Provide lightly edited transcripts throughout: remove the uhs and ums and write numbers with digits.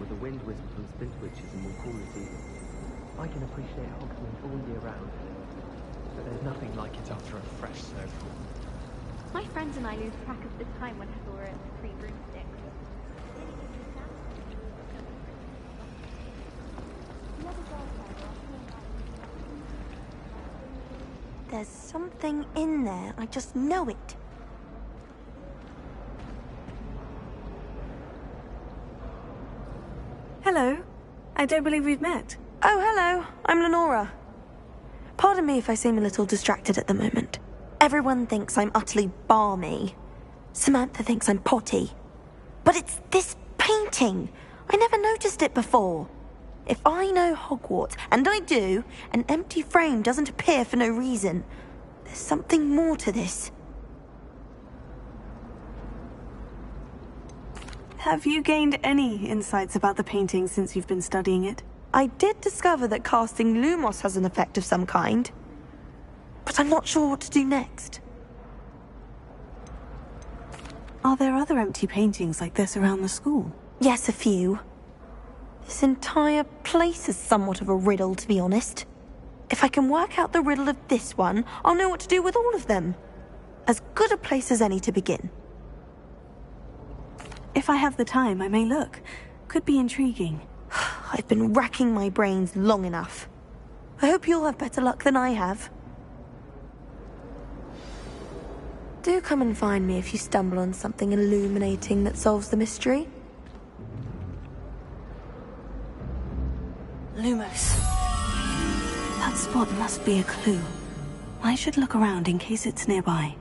with a wind whistle from Splintwitches and will cool it easy. I can appreciate Hogsmeade all year round, but there's nothing like it after a fresh snowfall. My friends and I lose track of the time whenever we're at the Three Broomsticks. There's something in there, I just know it. Hello. I don't believe we've met. Oh, hello. I'm Lenora. Pardon me if I seem a little distracted at the moment. Everyone thinks I'm utterly balmy. Samantha thinks I'm potty. But it's this painting. I never noticed it before. If I know Hogwarts, and I do, an empty frame doesn't appear for no reason. There's something more to this. Have you gained any insights about the painting since you've been studying it? I did discover that casting Lumos has an effect of some kind. But I'm not sure what to do next. Are there other empty paintings like this around the school? Yes, a few. This entire place is somewhat of a riddle, to be honest. If I can work out the riddle of this one, I'll know what to do with all of them. As good a place as any to begin. If I have the time, I may look. Could be intriguing. I've been racking my brains long enough. I hope you'll have better luck than I have. Do come and find me if you stumble on something illuminating that solves the mystery. Lumos. That spot must be a clue. I should look around in case it's nearby.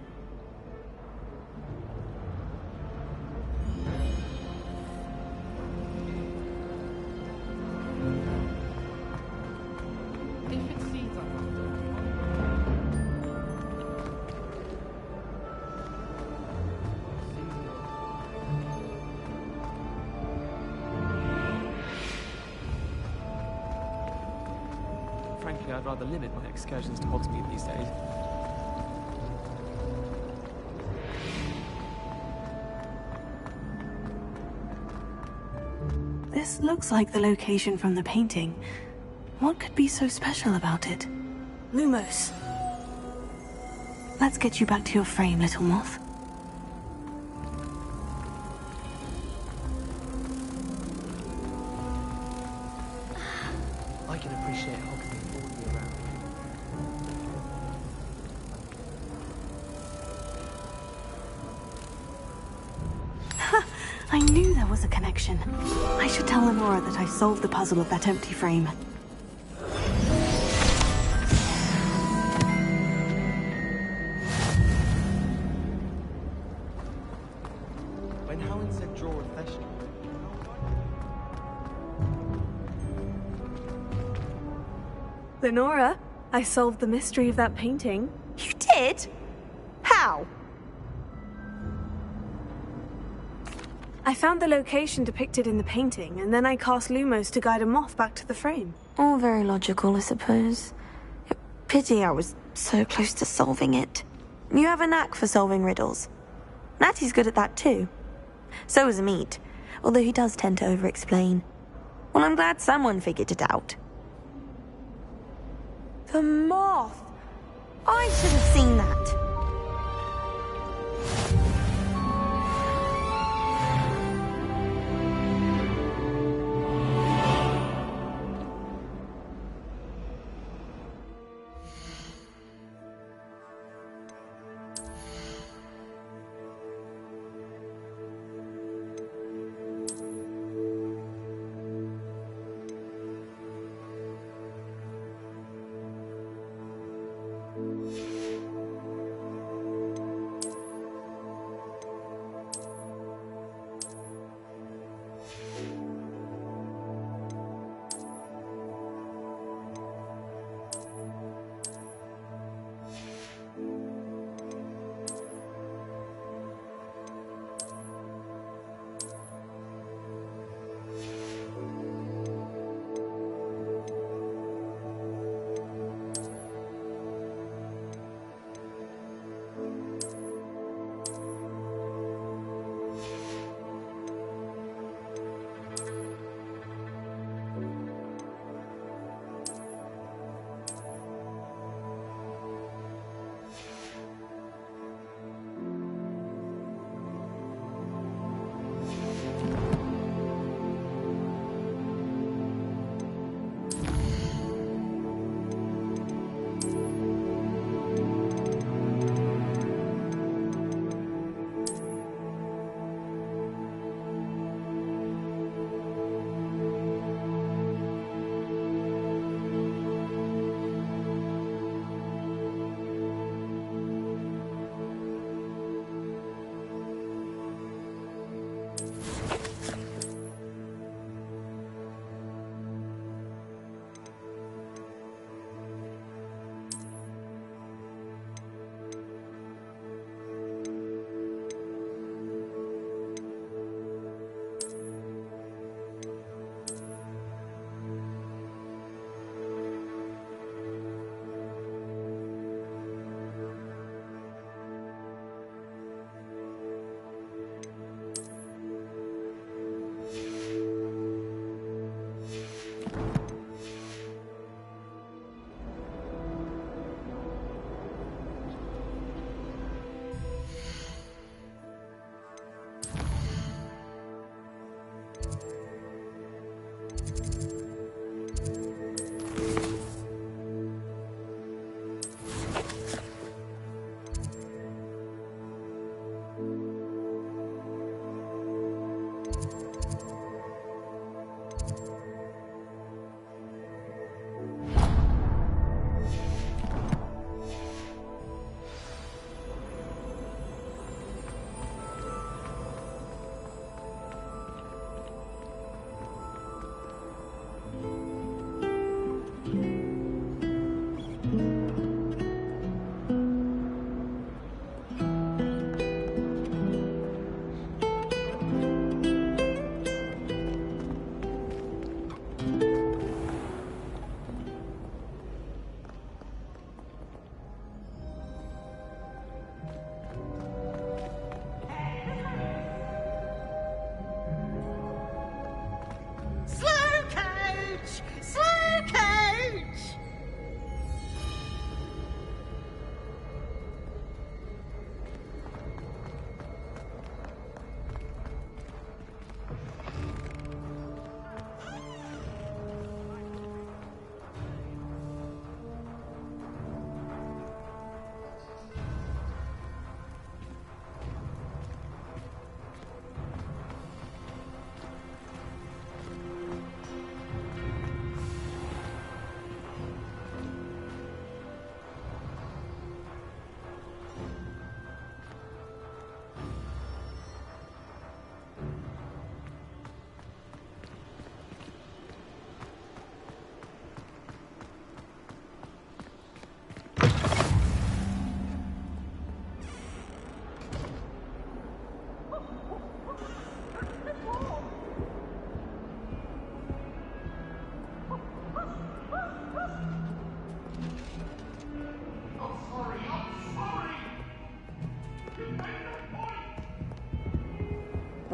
Frankly, I'd rather limit my excursions to Hogsmeade these days. This looks like the location from the painting. What could be so special about it? Lumos. Let's get you back to your frame, little Moth. I can appreciate Hogsmeade all year round. I knew there was a connection. I should tell Lenora that I solved the puzzle of that empty frame. When Helen said draw a festival, Lenora, I solved the mystery of that painting. You did? How? I found the location depicted in the painting, and then I cast Lumos to guide a moth back to the frame. All very logical, I suppose. Pity I was so close to solving it. You have a knack for solving riddles. Natty's good at that too. So is Meat, although he does tend to over-explain. Well, I'm glad someone figured it out. The moth! I should have seen that.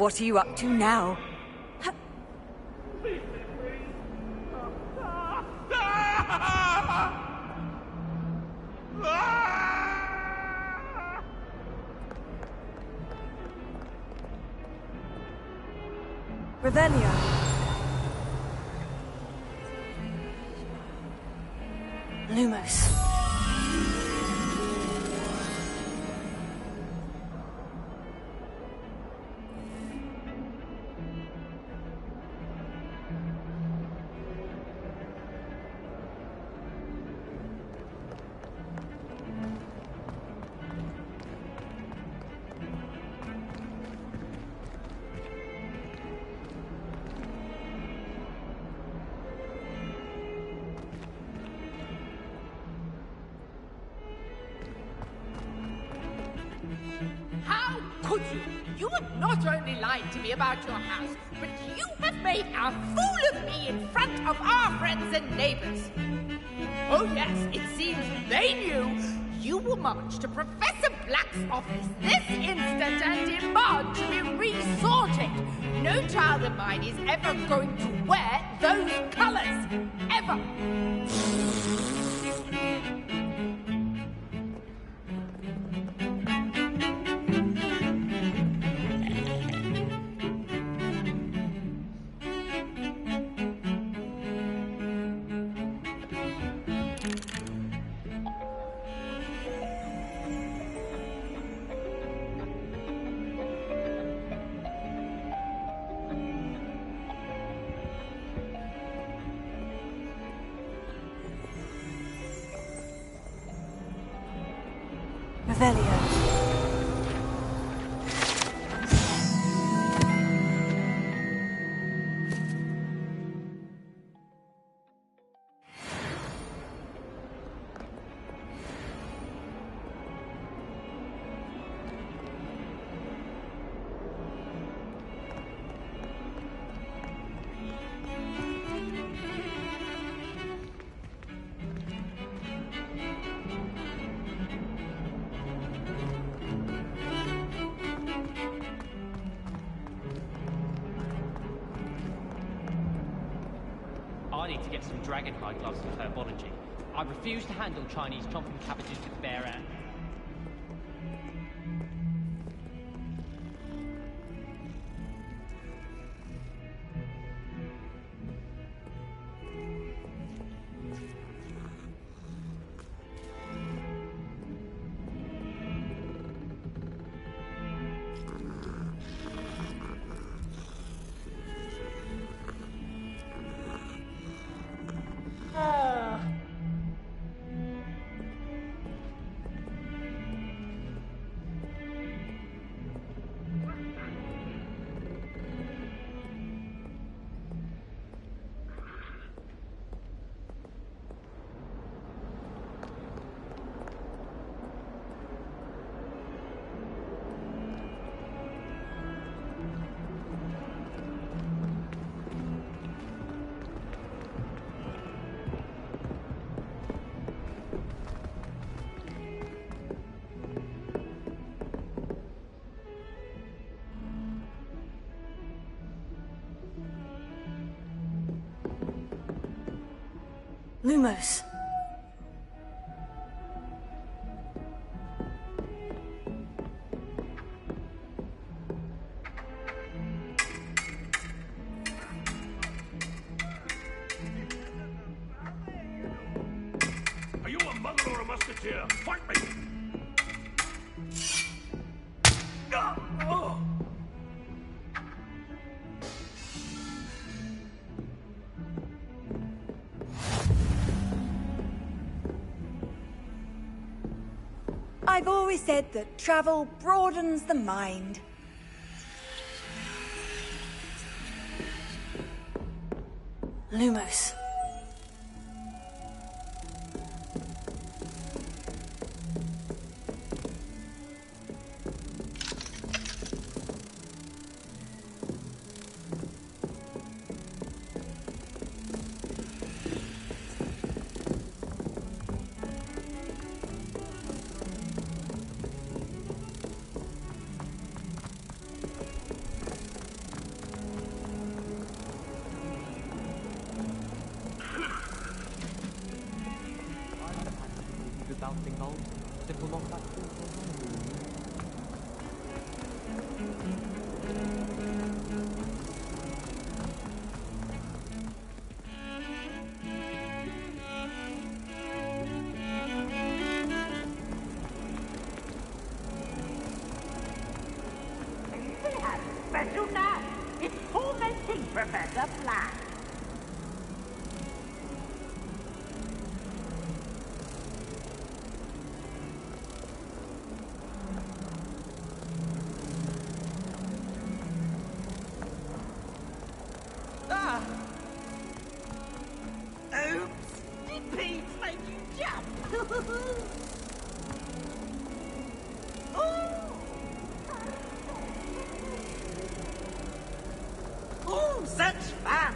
What are you up to now? Revelio. Lumos. How could you? You have not only lied to me about your house, but you have made a fool of me in front of our friends and neighbors. Oh yes, it seems they knew you will march to Professor Black's office this instant and demand to be resorted. No child of mine is ever going to wear those colors. Ever. Revelio. I need to get some dragonhide gloves and herbology. I refuse to handle Chinese chomping cabbages with bare hands. Lumos. Are you a muggle or a musketeer? Fight me! Oh. I've always said that travel broadens the mind. Lumos. simple moth like Special night. It's tormenting Professor Black. Ah! Oops! Did Pete make you jump? Oh, such fun!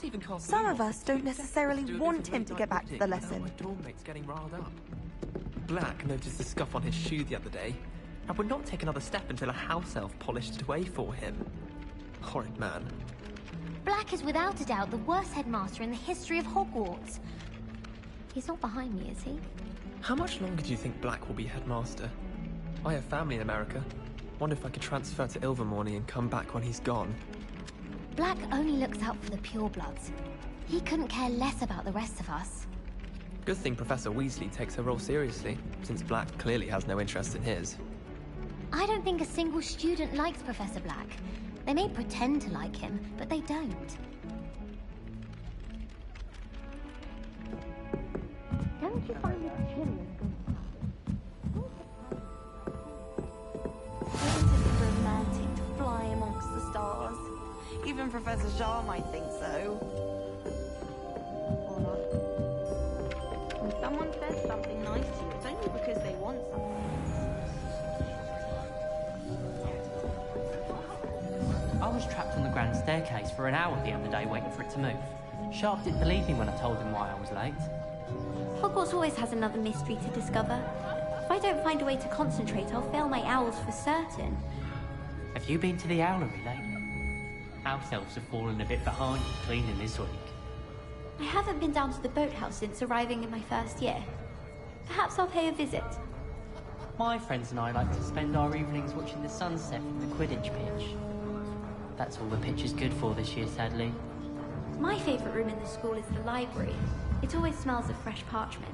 Even cast Some of Moth. us don't necessarily want him to get back to the lesson. My dormmate's getting riled up. Black noticed the scuff on his shoe the other day and would not take another step until a house elf polished it away for him. Horrid man. Black is without a doubt the worst headmaster in the history of Hogwarts. He's not behind me, is he? How much longer do you think Black will be headmaster? I have family in America. Wonder if I could transfer to Ilvermorny and come back when he's gone. Black only looks out for the purebloods. He couldn't care less about the rest of us. Good thing Professor Weasley takes her role seriously, since Black clearly has no interest in his. I don't think a single student likes Professor Black. They may pretend to like him, but they don't. Don't you find it chilly as good? Isn't it romantic to fly amongst the stars? Even Professor Shah might think so. Or not. When someone says something nice to you, it's only because they want something. I was trapped on the grand staircase for an hour the other day waiting for it to move. Sharp didn't believe me when I told him why I was late. Hogwarts always has another mystery to discover. If I don't find a way to concentrate, I'll fail my owls for certain. Have you been to the owlery lately? House elves have fallen a bit behind cleaning this week. I haven't been down to the boathouse since arriving in my first year. Perhaps I'll pay a visit. My friends and I like to spend our evenings watching the sunset from the Quidditch pitch. That's all the pitch is good for this year, sadly. My favourite room in the school is the library. It always smells of fresh parchment.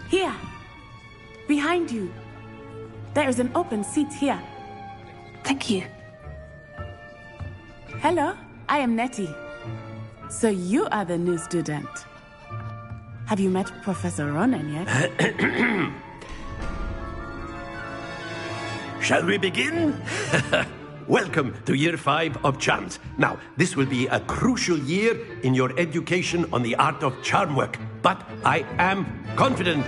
Here. Behind you. There is an open seat here. Thank you. Hello, I am Nettie. So you are the new student. Have you met Professor Ronen yet? Shall we begin? Welcome to Year 5 of Charms. Now, this will be a crucial year in your education on the art of charm work. But I am confident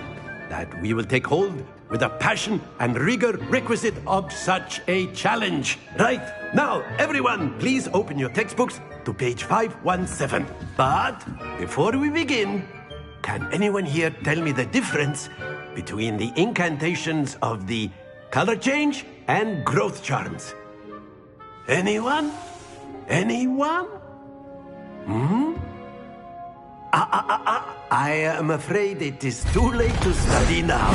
that we will take hold with the passion and rigor requisite of such a challenge. Right, now, everyone, please open your textbooks to page 517. But before we begin, can anyone here tell me the difference between the incantations of the color change and growth charms? Anyone? Anyone? I am afraid it is too late to study now.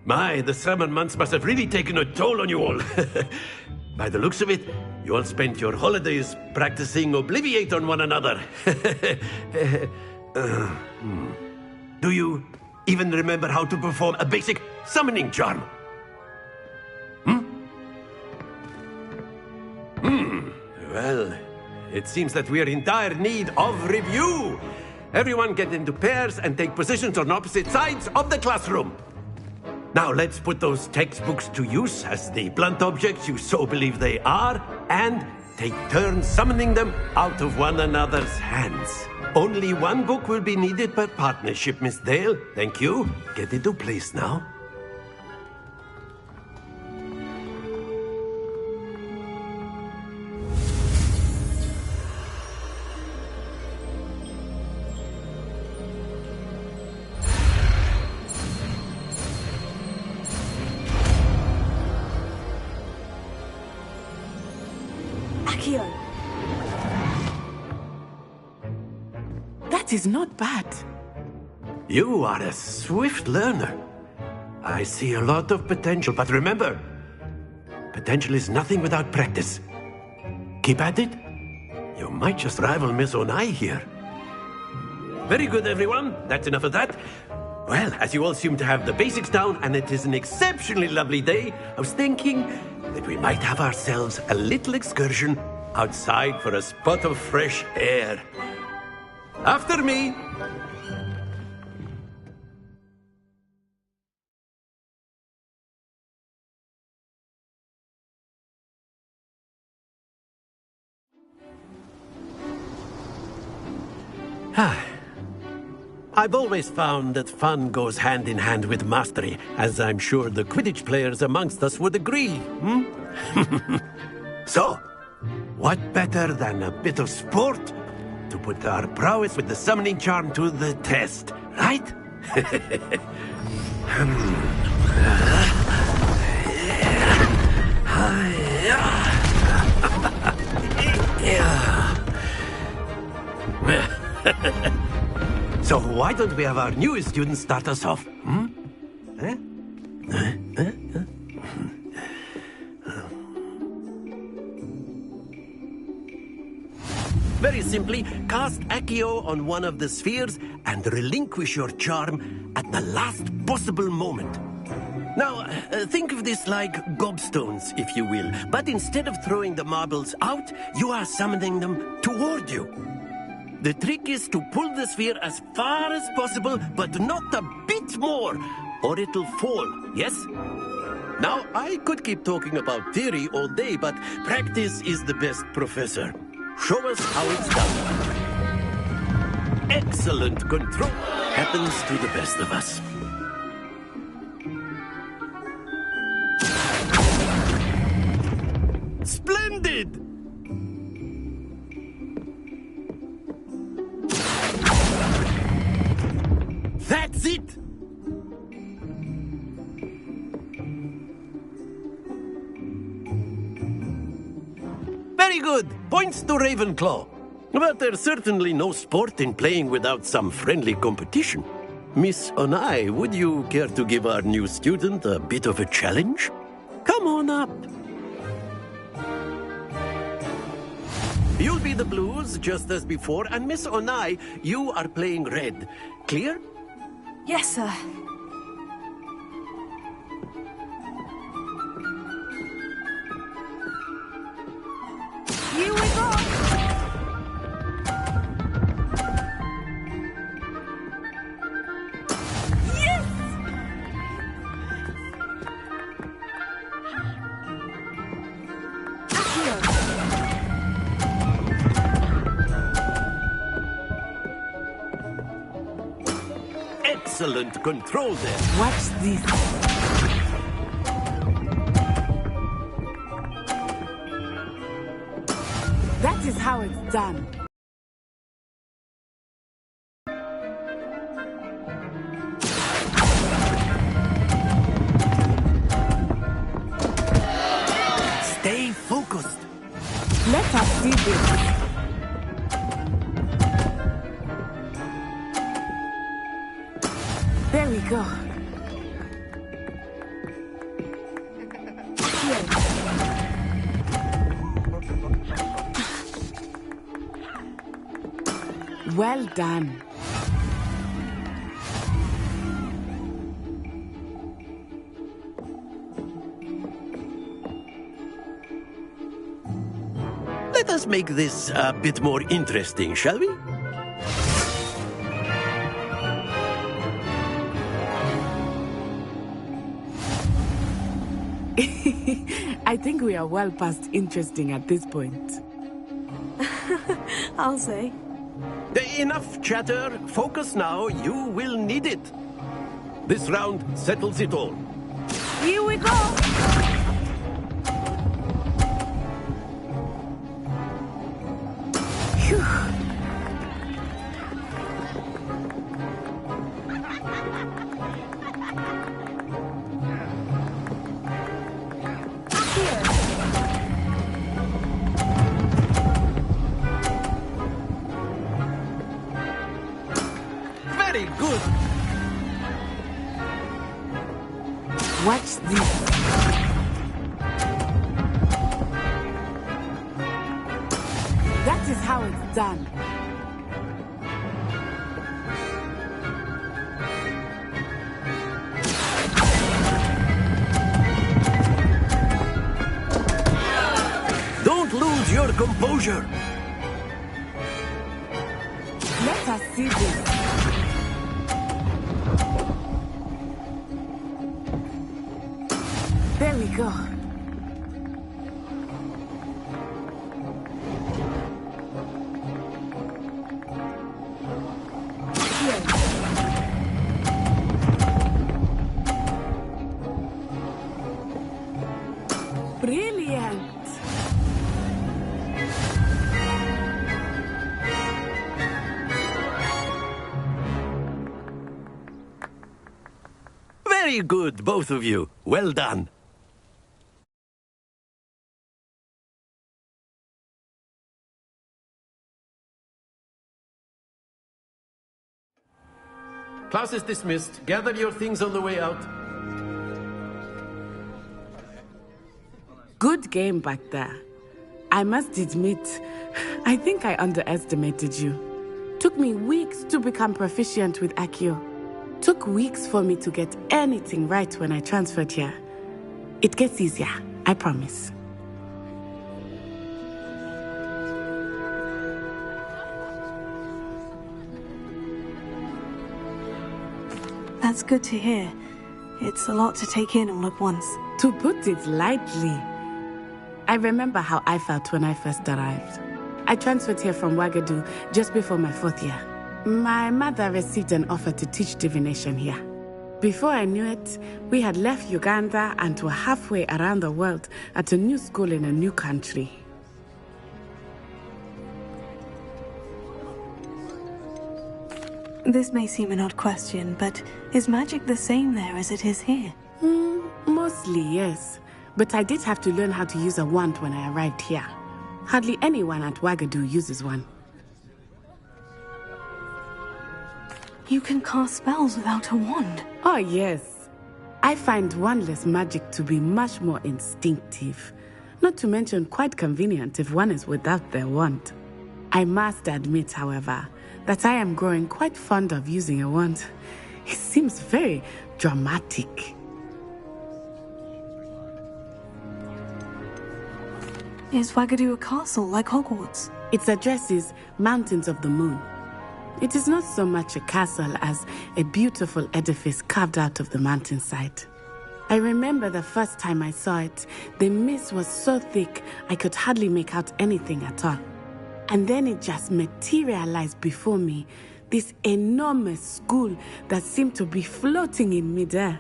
My, the summer months must have really taken a toll on you all. By the looks of it, you all spent your holidays practicing Obliviate on one another. Do you even remember how to perform a basic summoning charm? Well, it seems that we are in dire need of review. Everyone get into pairs and take positions on opposite sides of the classroom. Now let's put those textbooks to use as the blunt objects you so believe they are, and take turns summoning them out of one another's hands. Only one book will be needed per partnership, Miss Dale. Thank you. Get into place now. Accio. That is not bad. You are a swift learner. I see a lot of potential, but remember, potential is nothing without practice. Keep at it. You might just rival Miss Onai here. Very good, everyone. That's enough of that. Well, as you all seem to have the basics down, and it is an exceptionally lovely day, I was thinking that we might have ourselves a little excursion outside for a spot of fresh air. After me. I've always found that fun goes hand in hand with mastery, as I'm sure the Quidditch players amongst us would agree. So, what better than a bit of sport to put our prowess with the summoning charm to the test, right? So why don't we have our newest student start us off? Very simply, cast Accio on one of the spheres and relinquish your charm at the last possible moment. Now, think of this like gobstones, if you will, but instead of throwing the marbles out, you are summoning them toward you. The trick is to pull the sphere as far as possible, but not a bit more, or it'll fall, yes? Now, I could keep talking about theory all day, but practice is the best professor. Show us how it's done. Excellent control happens to the best of us. Splendid! That's it! Very good. Points to Ravenclaw. But there's certainly no sport in playing without some friendly competition. Miss Onai, would you care to give our new student a bit of a challenge? Come on up. You'll be the blues, just as before, and Miss Onai, you are playing red. Clear? Yes, sir. Here we go! Yes! Accio! Excellent control there. Watch this. That is how it's done. Stay focused. Let us see this. There we go. Well done. Let us make this a bit more interesting, shall we? I think we are well past interesting at this point. I'll say. Enough chatter. Focus now. You will need it. This round settles it all. Here we go! Very good. Watch this. That is how it's done. Don't lose your composure. Let us see this. There we go. Brilliant. Very good, both of you. Well done. Class is dismissed. Gather your things on the way out. Good game back there. I must admit, I think I underestimated you. Took me weeks to become proficient with Accio. Took weeks for me to get anything right when I transferred here. It gets easier, I promise. That's good to hear. It's a lot to take in all at once. To put it lightly, I remember how I felt when I first arrived. I transferred here from Ouagadougou just before my 4th year. My mother received an offer to teach divination here. Before I knew it, we had left Uganda and were halfway around the world at a new school in a new country. This may seem an odd question, but is magic the same there as it is here? Mostly, yes. But I did have to learn how to use a wand when I arrived here. Hardly anyone at Ouagadougou uses one. You can cast spells without a wand? Oh, yes. I find wandless magic to be much more instinctive. Not to mention quite convenient if one is without their wand. I must admit, however, that I am growing quite fond of using a wand. He seems very dramatic. Is Wagadu a castle like Hogwarts? Its address is Mountains of the Moon. It is not so much a castle as a beautiful edifice carved out of the mountainside. I remember the first time I saw it, the mist was so thick I could hardly make out anything at all. And then it just materialized before me, this enormous school that seemed to be floating in midair.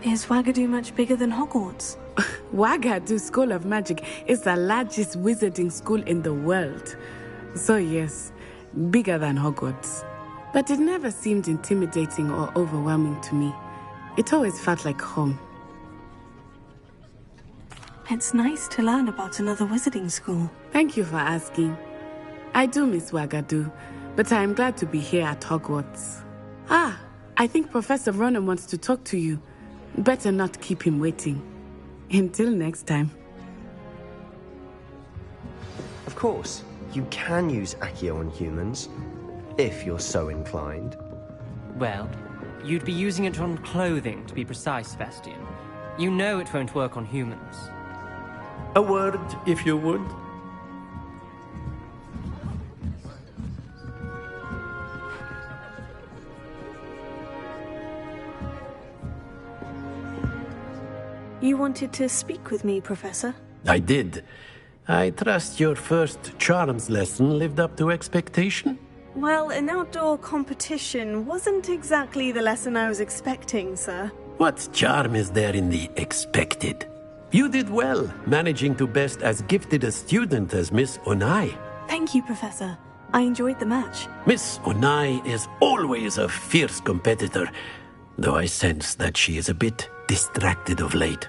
Is Wagadu much bigger than Hogwarts? Wagadu School of Magic is the largest wizarding school in the world. So yes, bigger than Hogwarts. But it never seemed intimidating or overwhelming to me. It always felt like home. It's nice to learn about another wizarding school. Thank you for asking. I do miss Wagadu, but I am glad to be here at Hogwarts. I think Professor Ronen wants to talk to you. Better not keep him waiting. Until next time. Of course, you can use Accio on humans, if you're so inclined. Well, you'd be using it on clothing, to be precise, Sebastian. You know it won't work on humans. A word, if you would. You wanted to speak with me, Professor? I did. I trust your first charms lesson lived up to expectation? Well, an outdoor competition wasn't exactly the lesson I was expecting, sir. What charm is there in the expected? You did well, managing to best as gifted a student as Miss Onai. Thank you, Professor. I enjoyed the match. Miss Onai is always a fierce competitor, though I sense that she is a bit distracted of late.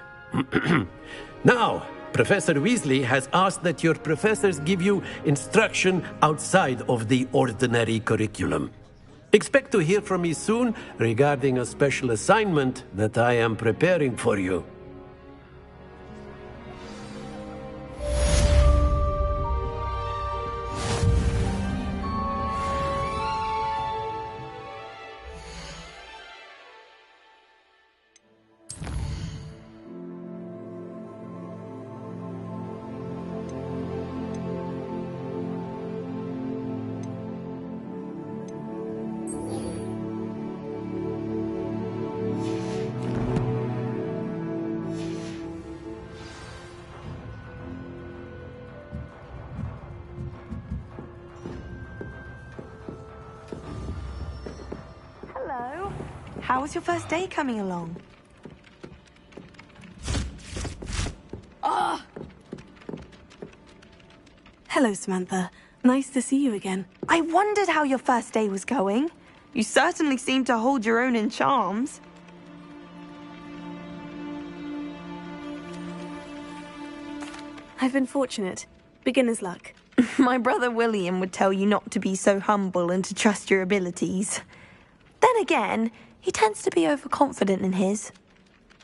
Now, Professor Weasley has asked that your professors give you instruction outside of the ordinary curriculum. Expect to hear from me soon regarding a special assignment that I am preparing for you. Hello. How was your first day coming along? Hello, Samantha. Nice to see you again. I wondered how your first day was going. You certainly seem to hold your own in charms. I've been fortunate. Beginner's luck. My brother William would tell you not to be so humble and to trust your abilities. Then again, he tends to be overconfident in his.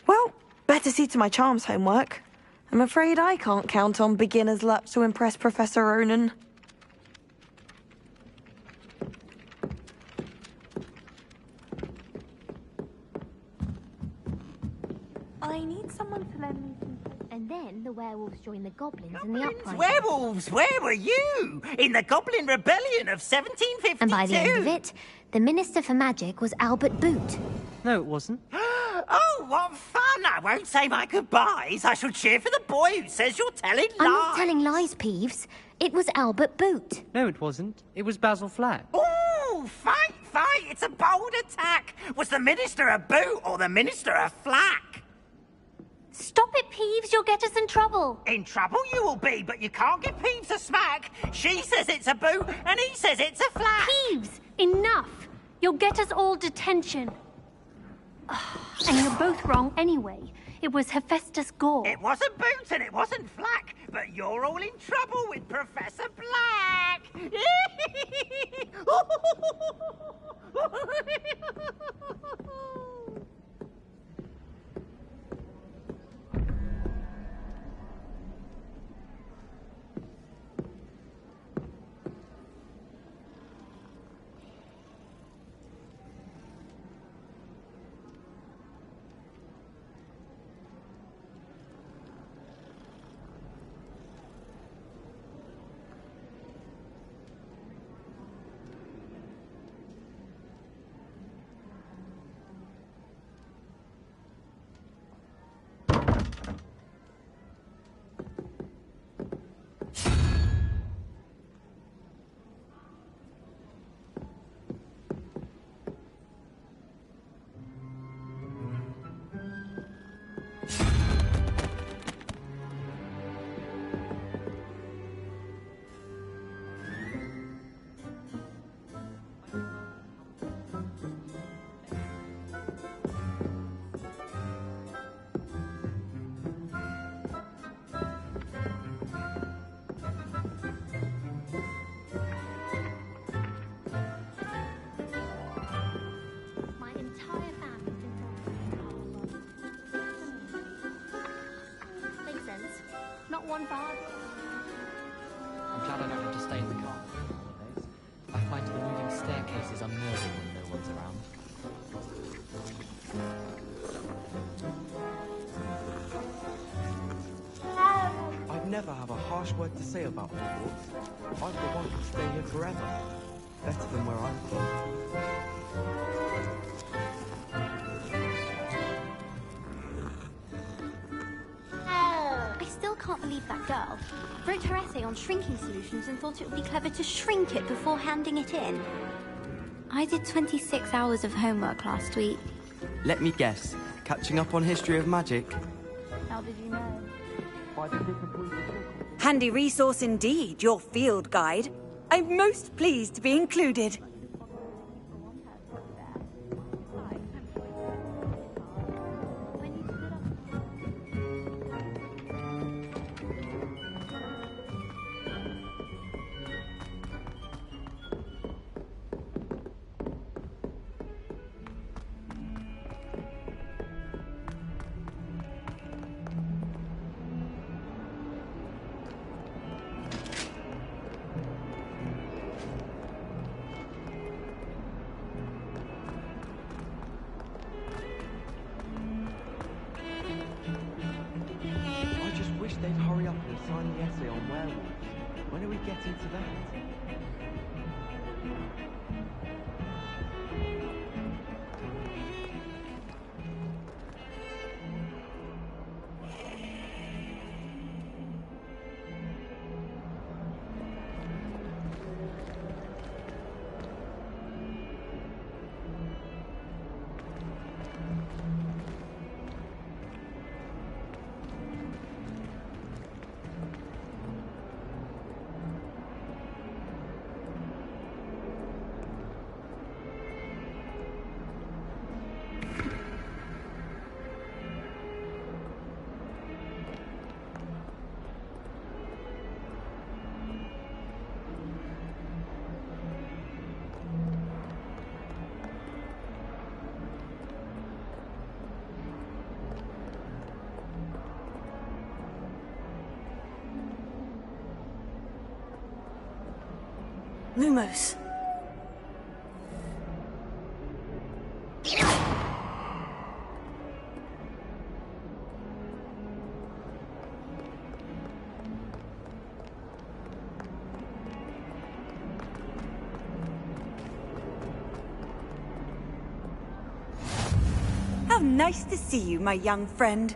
Well, better see to my charms homework. I'm afraid I can't count on beginner's luck to impress Professor Ronen. I need someone to lend me some... And then the werewolves joined the goblins in the uprising. Werewolves, where were you? In the Goblin Rebellion of 1752. And by the end of it, the Minister for Magic was Albert Boot. No, it wasn't. Oh, what fun! I won't say my goodbyes. I shall cheer for the boy who says you're telling lies. I'm not telling lies, Peeves. It was Albert Boot. No, it wasn't. It was Basil Flack. Ooh, fight, fight! It's a bold attack. Was the Minister a boot or the Minister a flack? Stop it, Peeves. You'll get us in trouble. In trouble you will be, but you can't give Peeves a smack. She says it's a boot, and he says it's a flack. Peeves, enough. You'll get us all detention. And you're both wrong anyway. It was Hephaestus Gore. It wasn't Boot and it wasn't Flack, but you're all in trouble with Professor Black. I'm glad I don't have to stay in the car nowadays. I find the moving staircases unnerving when no one's around. I'd never have a harsh word to say about Hogwarts. I for one could stay here forever. Better than where I'm from. I still can't believe that girl wrote her essay on shrinking solutions and thought it would be clever to shrink it before handing it in. I did 26 hours of homework last week. Let me guess. Catching up on history of magic. How did you know? Handy resource indeed, your field guide. I'm most pleased to be included. They'd hurry up and sign the essay on werewolves. When are we getting to that? Lumos. How nice to see you, my young friend.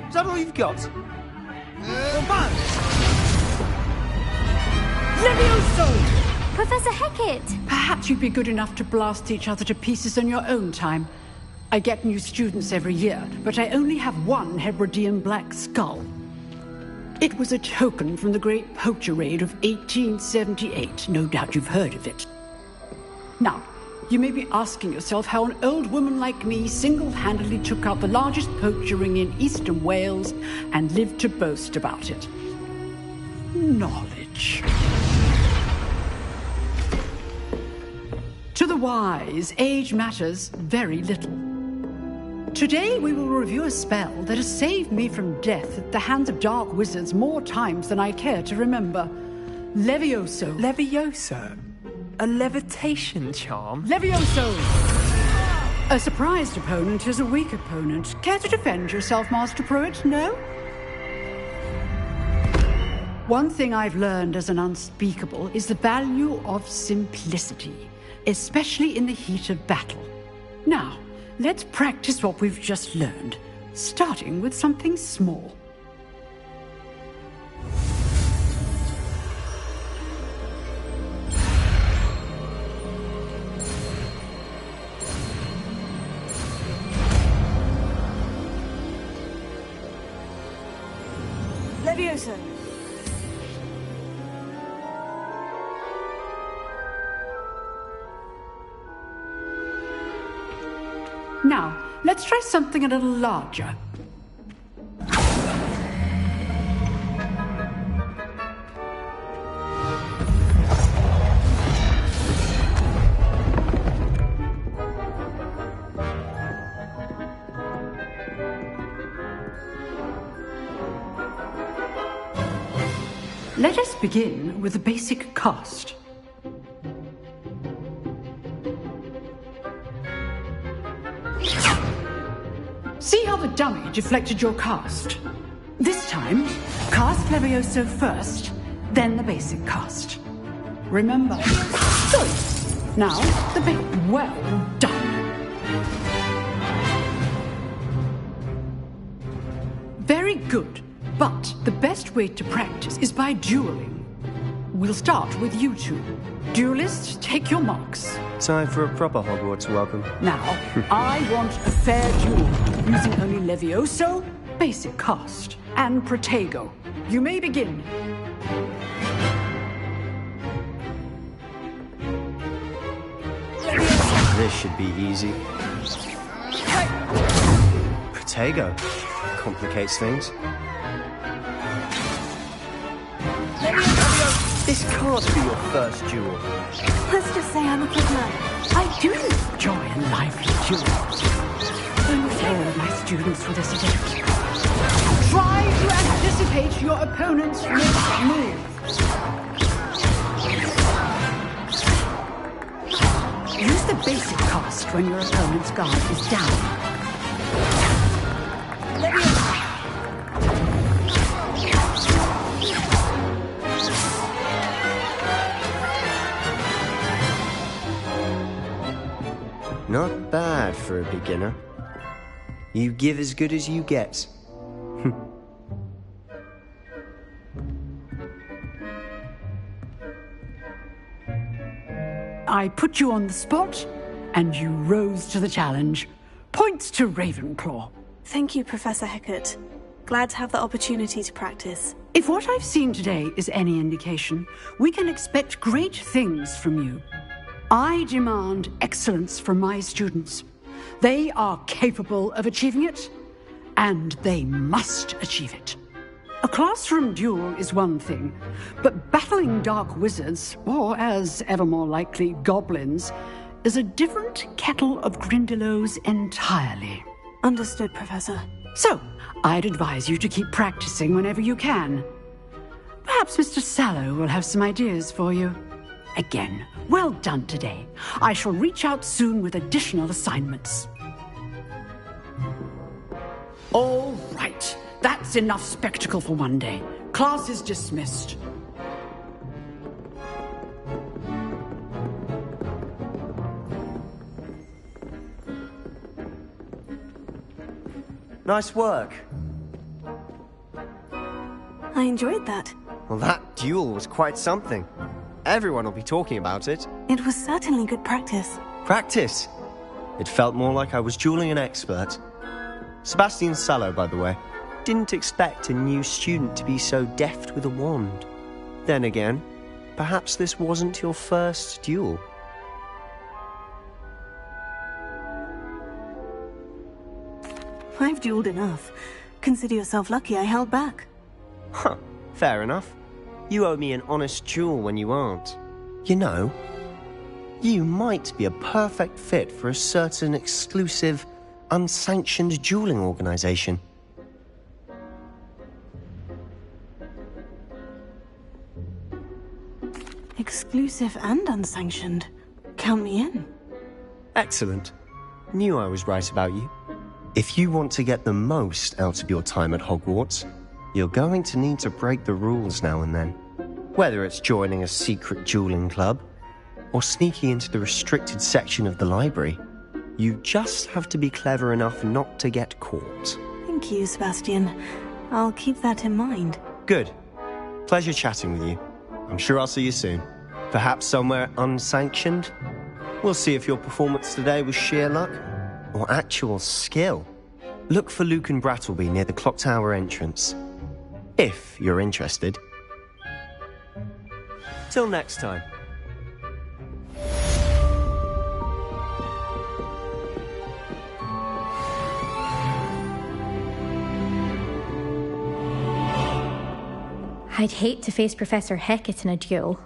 Is that all you've got? Levioso! Professor Hecat! Perhaps you'd be good enough to blast each other to pieces in your own time. I get new students every year, but I only have one Hebridean black skull. It was a token from the Great Poacher Raid of 1878. No doubt you've heard of it. Now, you may be asking yourself how an old woman like me single-handedly took out the largest poacher ring in eastern Wales and lived to boast about it. Knowledge. To the wise, age matters very little. Today we will review a spell that has saved me from death at the hands of dark wizards more times than I care to remember. Levioso. Levioso? A levitation charm? Levioso! A surprised opponent is a weak opponent. Care to defend yourself, Master Pruitt? No? One thing I've learned as an unspeakable is the value of simplicity, especially in the heat of battle. Now, let's practice what we've just learned, starting with something small. Levioso! Now, let's try something a little larger. Let us begin with the basic cast. See how the dummy deflected your cast? This time, cast Levioso first, then the basic cast. Remember. Good. Now, the big well done. Very good. But the best way to practice is by dueling. We'll start with you two. Duelists, take your marks. Time for a proper Hogwarts welcome. Now, I want a fair duel, using only Levioso, basic cast, and Protego. You may begin. This should be easy. Protego. Complicates things. This can't be your first duel. Let's just say I'm a good man. I do enjoy a lively duel. Almost all of my students for this event. Try to anticipate your opponent's next move. Use the basic cast when your opponent's guard is down. Not bad for a beginner. You give as good as you get. I put you on the spot, and you rose to the challenge. Points to Ravenclaw. Thank you, Professor Hecat. Glad to have the opportunity to practice. If what I've seen today is any indication, we can expect great things from you. I demand excellence from my students. They are capable of achieving it, and they must achieve it. A classroom duel is one thing, but battling dark wizards, or as ever more likely, goblins, is a different kettle of Grindylows entirely. Understood, Professor. So, I'd advise you to keep practicing whenever you can. Perhaps Mr. Sallow will have some ideas for you. Again, well done today. I shall reach out soon with additional assignments. All right. That's enough spectacle for one day. Class is dismissed. Nice work. I enjoyed that. Well, that duel was quite something. Everyone will be talking about it. It was certainly good practice. Practice? It felt more like I was dueling an expert. Sebastian Sallow, by the way. Didn't expect a new student to be so deft with a wand. Then again, perhaps this wasn't your first duel. I've dueled enough. Consider yourself lucky I held back. Huh, fair enough. You owe me an honest duel when you aren't. You know, you might be a perfect fit for a certain exclusive, unsanctioned dueling organization. Exclusive and unsanctioned. Count me in. Excellent. Knew I was right about you. If you want to get the most out of your time at Hogwarts, you're going to need to break the rules now and then. Whether it's joining a secret dueling club, or sneaking into the restricted section of the library, you just have to be clever enough not to get caught. Thank you, Sebastian. I'll keep that in mind. Good. Pleasure chatting with you. I'm sure I'll see you soon. Perhaps somewhere unsanctioned? We'll see if your performance today was sheer luck or actual skill. Look for Luke and Brattleby near the Clock Tower entrance. If you're interested. Till next time. I'd hate to face Professor Hecat in a duel.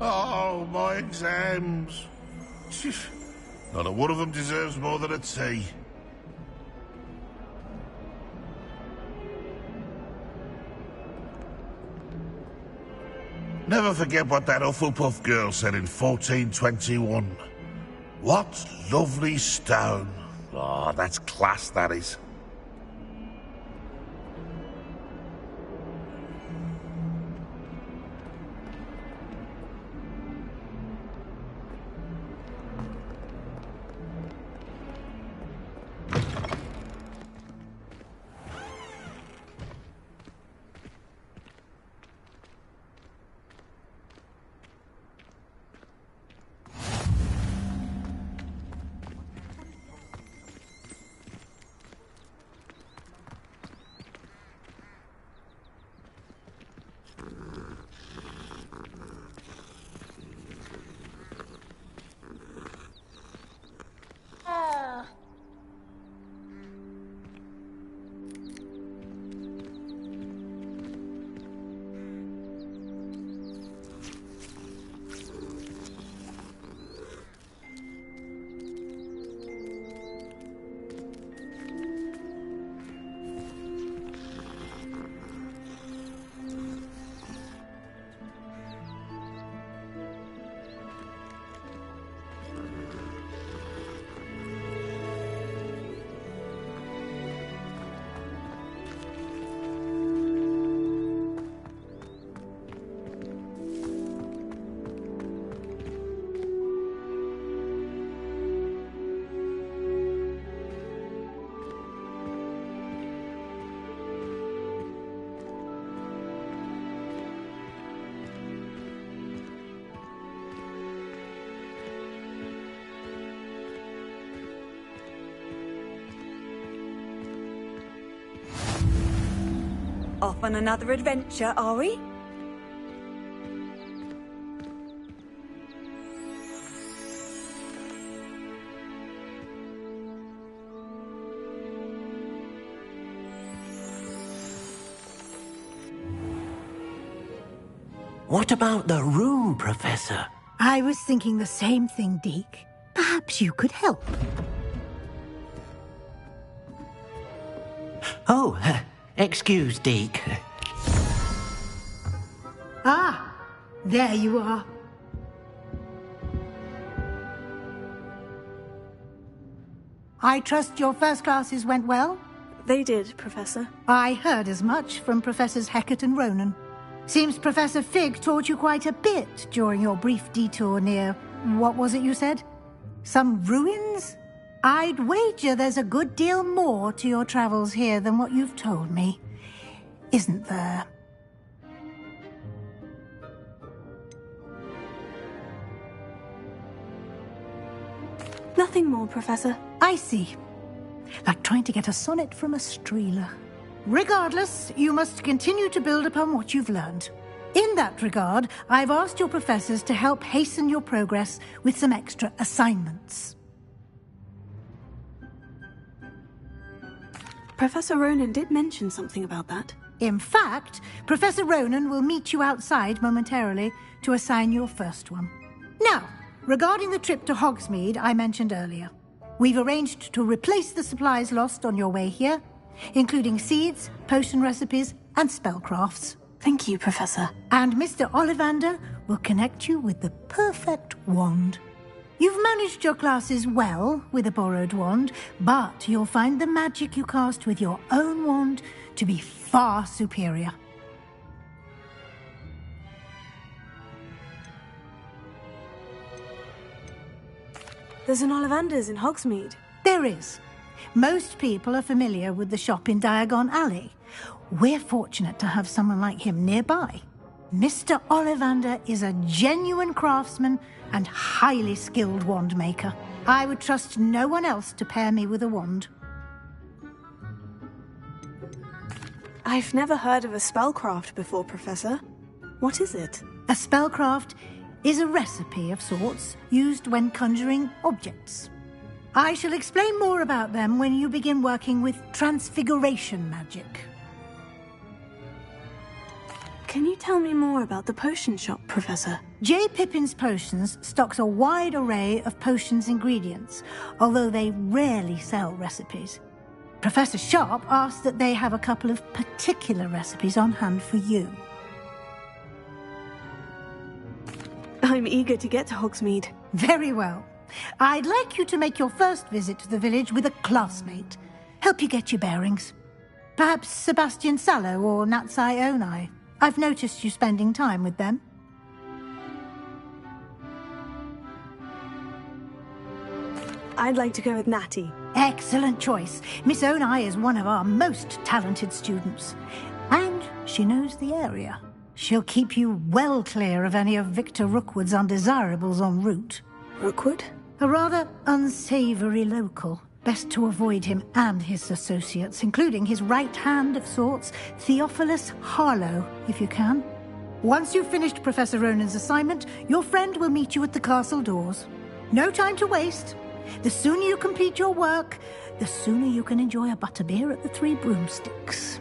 Oh, my exams. Not a one of them deserves more than a tea. Never forget what that Hufflepuff girl said in 1421. What lovely stone. Oh, that's class, that is. Off on another adventure, are we? What about the room, Professor? I was thinking the same thing, Deke. Perhaps you could help. Oh, excuse, Deke. Ah, there you are. I trust your first classes went well? They did, Professor. I heard as much from Professors Hecat and Ronen. Seems Professor Fig taught you quite a bit during your brief detour near... what was it you said? Some ruins? I'd wager there's a good deal more to your travels here than what you've told me. Isn't there? Nothing more, Professor. I see. Like trying to get a sonnet from a streeler. Regardless, you must continue to build upon what you've learned. In that regard, I've asked your professors to help hasten your progress with some extra assignments. Professor Ronen did mention something about that. In fact, Professor Ronen will meet you outside momentarily to assign your first one. Now, regarding the trip to Hogsmeade I mentioned earlier, we've arranged to replace the supplies lost on your way here, including seeds, potion recipes, and spellcrafts. Thank you, Professor. And Mr. Ollivander will connect you with the perfect wand. You've managed your classes well with a borrowed wand, but you'll find the magic you cast with your own wand to be far superior. There's an Ollivander's in Hogsmeade. There is. Most people are familiar with the shop in Diagon Alley. We're fortunate to have someone like him nearby. Mr. Ollivander is a genuine craftsman and highly skilled wand maker. I would trust no one else to pair me with a wand. I've never heard of a spellcraft before, Professor. What is it? A spellcraft is a recipe of sorts used when conjuring objects. I shall explain more about them when you begin working with transfiguration magic. Can you tell me more about the potion shop, Professor? J. Pippin's Potions stocks a wide array of potions ingredients, although they rarely sell recipes. Professor Sharp asked that they have a couple of particular recipes on hand for you. I'm eager to get to Hogsmeade. Very well. I'd like you to make your first visit to the village with a classmate. Help you get your bearings. Perhaps Sebastian Sallow or Natsai Onai. I've noticed you spending time with them. I'd like to go with Natty. Excellent choice. Miss Onai is one of our most talented students. And she knows the area. She'll keep you well clear of any of Victor Rookwood's undesirables en route. Rookwood? A rather unsavoury local. Best to avoid him and his associates, including his right hand of sorts, Theophilus Harlow, if you can. Once you've finished Professor Ronen's assignment, your friend will meet you at the castle doors. No time to waste. The sooner you complete your work, the sooner you can enjoy a butterbeer at the Three Broomsticks.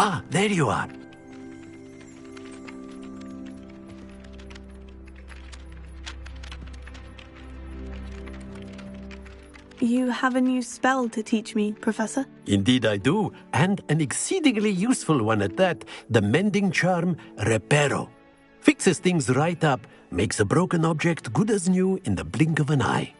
Ah, there you are. You have a new spell to teach me, Professor? Indeed I do, and an exceedingly useful one at that. The mending charm, Reparo. Fixes things right up, makes a broken object good as new in the blink of an eye.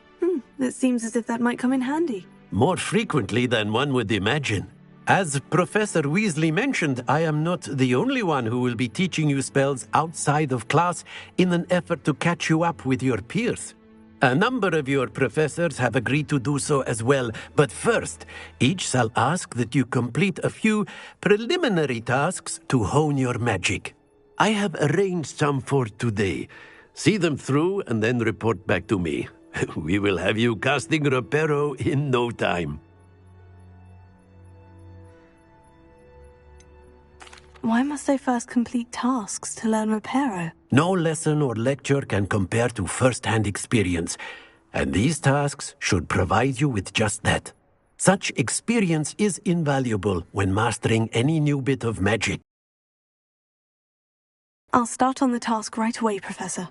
It seems as if that might come in handy. More frequently than one would imagine. As Professor Weasley mentioned, I am not the only one who will be teaching you spells outside of class in an effort to catch you up with your peers. A number of your professors have agreed to do so as well, but first, each shall ask that you complete a few preliminary tasks to hone your magic. I have arranged some for today. See them through and then report back to me. We will have you casting Reparo in no time. Why must I first complete tasks to learn Reparo? No lesson or lecture can compare to first-hand experience, and these tasks should provide you with just that. Such experience is invaluable when mastering any new bit of magic. I'll start on the task right away, Professor.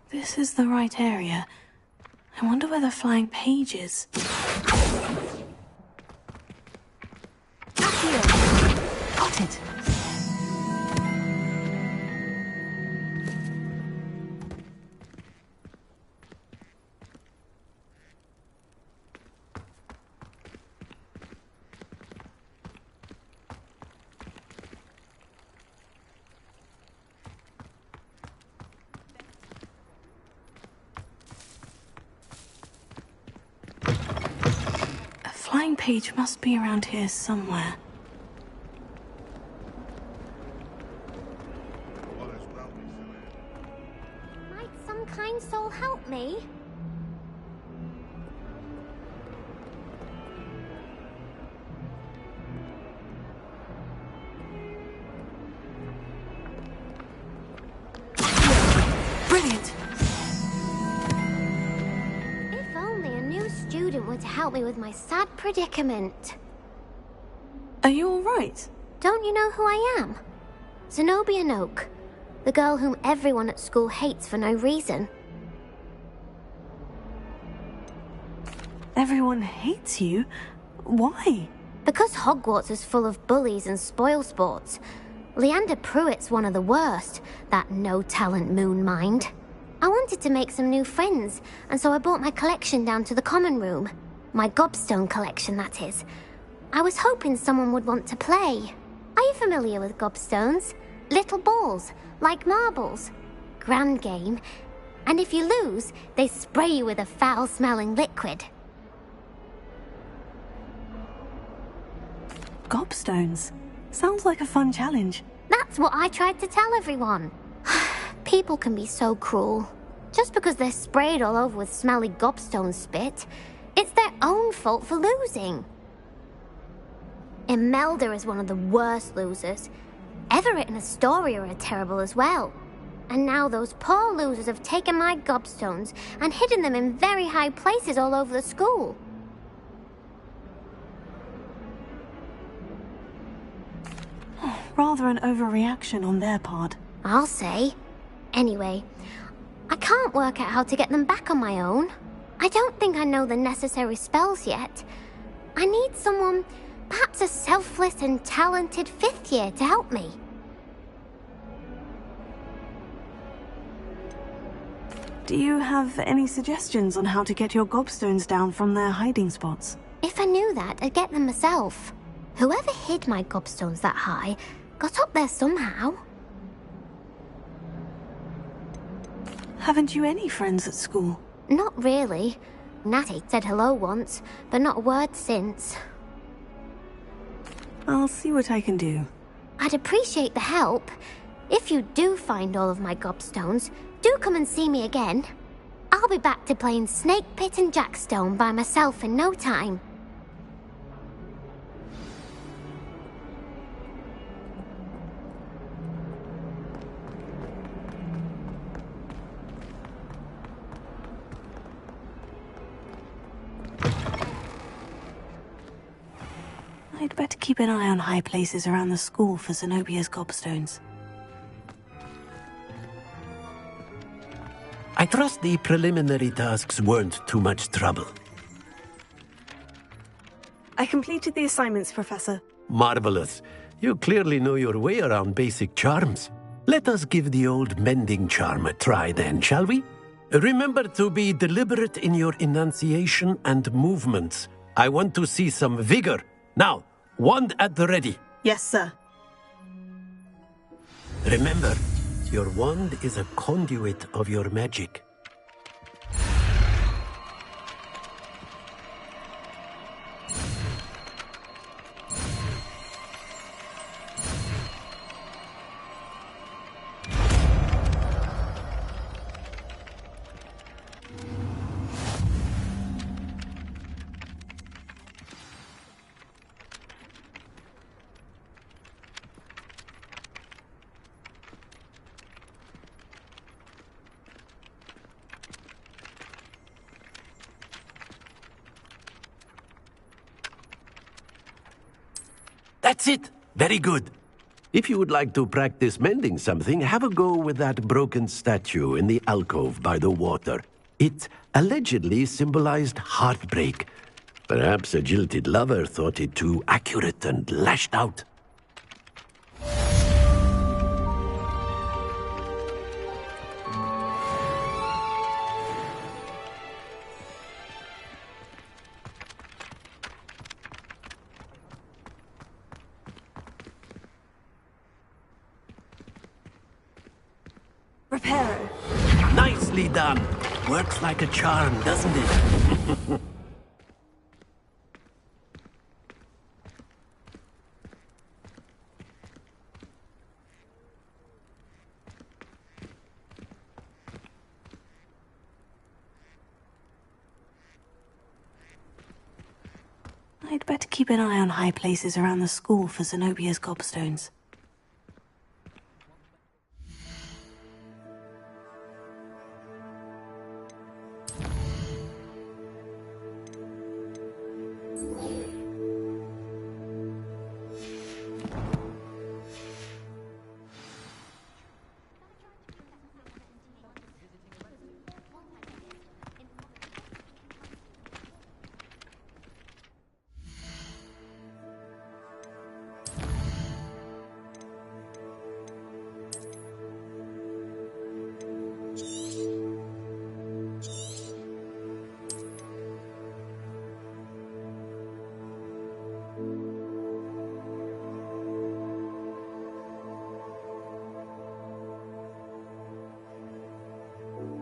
This is the right area. I wonder where the flying page is. Accio! Got it! Flying page must be around here somewhere. Might some kind soul help me? Brilliant! If only a new student were to help me with my sad predicament. Are you all right? Don't you know who I am? Zenobia Noak, the girl whom everyone at school hates for no reason. Everyone hates you? Why? Because Hogwarts is full of bullies and spoilsports. Leander Pruitt's one of the worst, that no-talent moon mind. I wanted to make some new friends, and so I brought my collection down to the common room. My gobstone collection, that is. I was hoping someone would want to play. Are you familiar with gobstones? Little balls, like marbles. Grand game. And if you lose, they spray you with a foul-smelling liquid. Gobstones? Sounds like a fun challenge. That's what I tried to tell everyone. People can be so cruel. Just because they're sprayed all over with smelly gobstone spit, it's their own fault for losing. Imelda is one of the worst losers. Everett and Astoria are terrible as well. And now those poor losers have taken my gobstones and hidden them in very high places all over the school. Rather an overreaction on their part. I'll say. Anyway, I can't work out how to get them back on my own. I don't think I know the necessary spells yet. I need someone, perhaps a selfless and talented fifth year to help me. Do you have any suggestions on how to get your gobstones down from their hiding spots? If I knew that, I'd get them myself. Whoever hid my gobstones that high got up there somehow. Haven't you any friends at school? Not really. Natty said hello once, but not a word since. I'll see what I can do. I'd appreciate the help. If you do find all of my gobstones, do come and see me again. I'll be back to playing Snake Pit and Jackstone by myself in no time. I'd better keep an eye on high places around the school for Zenobia's gobstones. I trust the preliminary tasks weren't too much trouble. I completed the assignments, Professor. Marvelous. You clearly know your way around basic charms. Let us give the old mending charm a try then, shall we? Remember to be deliberate in your enunciation and movements. I want to see some vigor. Now, wand at the ready. Yes, sir. Remember, your wand is a conduit of your magic. That's it! Very good. If you would like to practice mending something, have a go with that broken statue in the alcove by the water. It allegedly symbolized heartbreak. Perhaps a jilted lover thought it too accurate and lashed out. Reparo. Nicely done. Works like a charm, doesn't it? I'd better keep an eye on high places around the school for Zenobia's gobstones.